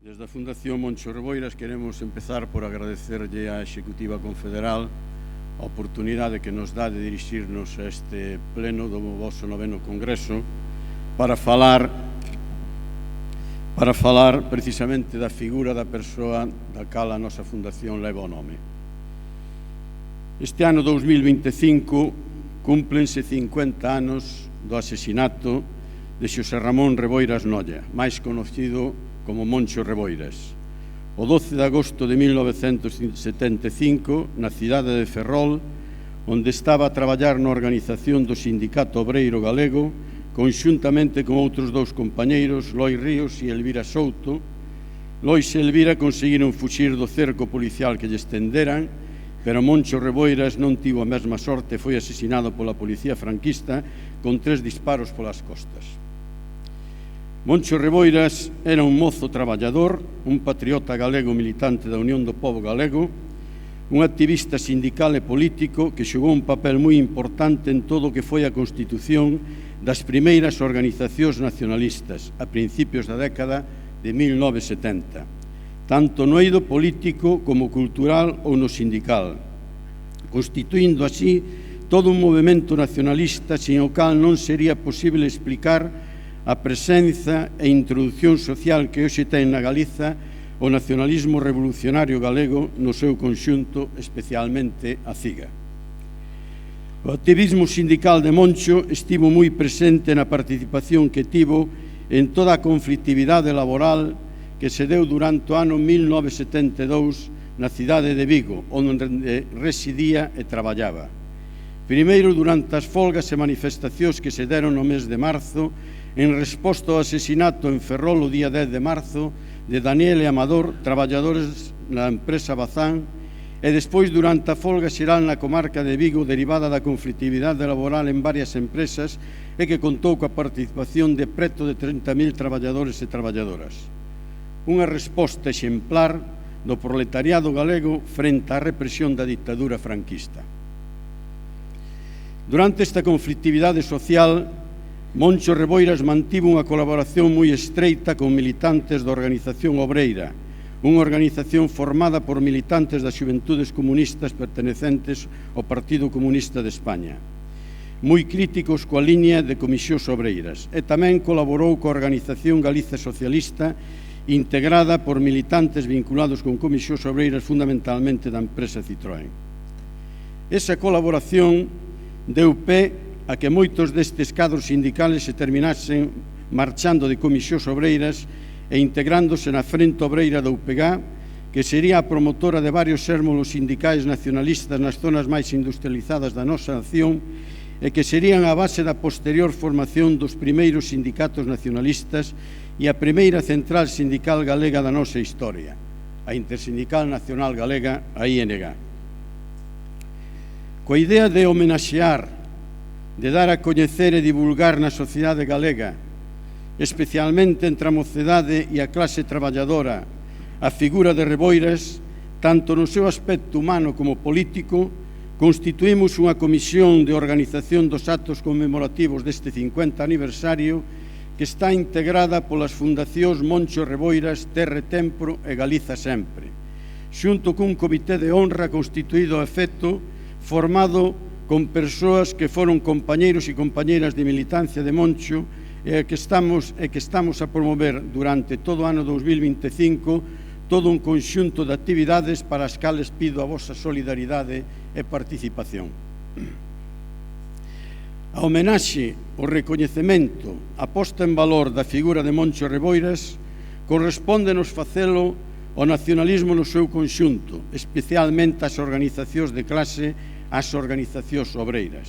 Desde a Fundación Moncho Reboiras queremos empezar por agradecerlle á Executiva Confederal a oportunidade que nos dá de dirixirnos a este pleno do vosso 9º Congreso para falar precisamente da figura da persoa da cal a nosa Fundación leva o nome. Este ano 2025 cúmplense 50 anos do asesinato de Xosé Ramón Reboiras Nolla, máis conocido como Moncho Reboiras. O 12 de agosto de 1975, na cidade de Ferrol, onde estaba a traballar na organización do Sindicato Obreiro Galego, conxuntamente con outros dous compañeiros, Lois Ríos e Elvira Souto. Lois e Elvira conseguiron fuxir do cerco policial que lle estenderan, pero Moncho Reboiras non tivo a mesma sorte e foi asesinado pola policía franquista con 3 disparos polas costas. Moncho Reboiras era un mozo traballador, un patriota galego militante da Unión do Pobo Galego, un activista sindical e político que xogou un papel moi importante en todo o que foi a constitución das primeiras organizacións nacionalistas a principios da década de 1970, tanto no eido político como cultural ou no sindical, constituindo así todo un movemento nacionalista sin o cal non sería posible explicar a presenza e introdución social que hoxe ten na Galiza o nacionalismo revolucionario galego no seu conxunto, especialmente a CIGA. O activismo sindical de Moncho estivo moi presente na participación que tivo en toda a conflictividade laboral que se deu durante o ano 1972 na cidade de Vigo, onde residía e traballaba. Primeiro, durante as folgas e manifestacións que se deron no mes de marzo, en resposta ao asesinato en Ferrol o día 10 de marzo de Daniel e Amador, traballadores na empresa Bazán, e despois durante a folga xeral na comarca de Vigo derivada da conflictividade laboral en varias empresas e que contou coa participación de preto de 30.000 traballadores e traballadoras. Unha resposta exemplar do proletariado galego frente á represión da dictadura franquista. Durante esta conflictividade social, Moncho Reboiras mantivo unha colaboración moi estreita con militantes da Organización Obreira, unha organización formada por militantes das xuventudes comunistas pertenecentes ao Partido Comunista de España, moi críticos coa liña de Comisións Obreiras, e tamén colaborou coa Organización Galiza Socialista, integrada por militantes vinculados con Comisións Obreiras fundamentalmente da empresa Citroën. Esa colaboración deu pé a que moitos destes cadros sindicales se terminasen marchando de Comisións Obreiras e integrándose na Frente Obreira da UPG, que sería a promotora de varios sérmolos sindicais nacionalistas nas zonas máis industrializadas da nosa nación e que serían a base da posterior formación dos primeiros sindicatos nacionalistas e a primeira central sindical galega da nosa historia, a Intersindical Nacional Galega, a ING. Coa idea de homenaxear, de dar a coñecer e divulgar na sociedade galega, especialmente entre a mocedade e a clase traballadora, a figura de Reboiras, tanto no seu aspecto humano como político, constituímos unha comisión de organización dos actos conmemorativos deste 50 aniversario que está integrada polas fundacións Moncho Reboiras, Terre Tempro e Galiza Sempre, xunto cun comité de honra constituído a efecto, formado con persoas que foron compañeiros e compañeiras de militancia de Moncho e que estamos a promover durante todo o ano 2025 todo un conxunto de actividades para as cales pido a vosa solidaridade e participación. A homenaxe, o recoñecemento, a posta en valor da figura de Moncho Reboiras correspóndenos facelo ao nacionalismo no seu conxunto, especialmente ás organizacións de clase, as organizacións obreiras.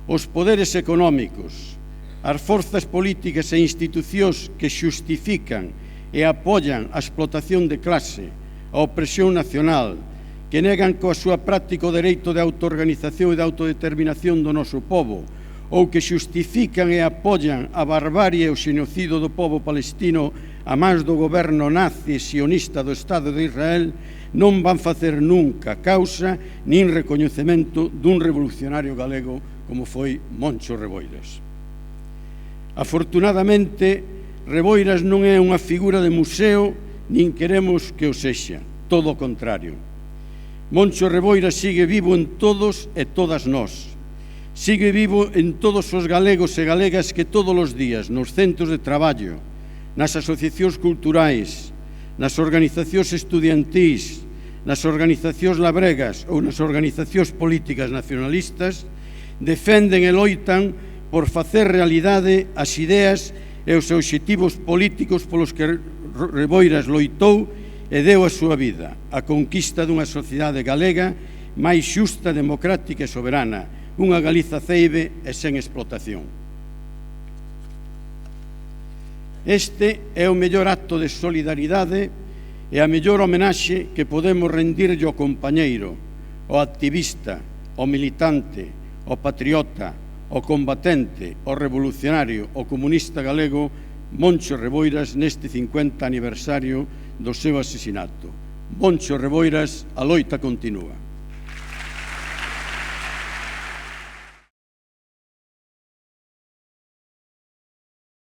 Os poderes económicos, as forzas políticas e institucións que xustifican e apoian a explotación de clase, a opresión nacional, que negan coa súa práctica o dereito de autoorganización e de autodeterminación do noso pobo, ou que xustifican e apoian a barbarie e o xenocidio do pobo palestino a máis do goberno nazi e sionista do Estado de Israel, non van facer nunca causa nin recoñecemento dun revolucionario galego como foi Moncho Reboiras. Afortunadamente, Reboiras non é unha figura de museo nin queremos que o sexa, todo o contrario. Moncho Reboiras sigue vivo en todos e todas nós. Sigue vivo en todos os galegos e galegas que todos os días nos centros de traballo, nas asociacións culturais, nas organizacións estudiantís, nas organizacións labregas ou nas organizacións políticas nacionalistas, defenden e loitan por facer realidade as ideas e os obxectivos políticos polos que Reboiras loitou e deu a súa vida, a conquista dunha sociedade galega máis xusta, democrática e soberana, unha Galiza ceibe e sen explotación. Este é o mellor acto de solidaridade e a mellor homenaxe que podemos rendirlle ao compañeiro, ao activista, ao militante, ao patriota, ao combatente, ao revolucionario, ao comunista galego Moncho Reboiras neste 50 aniversario do seu asesinato. Moncho Reboiras, a loita continúa.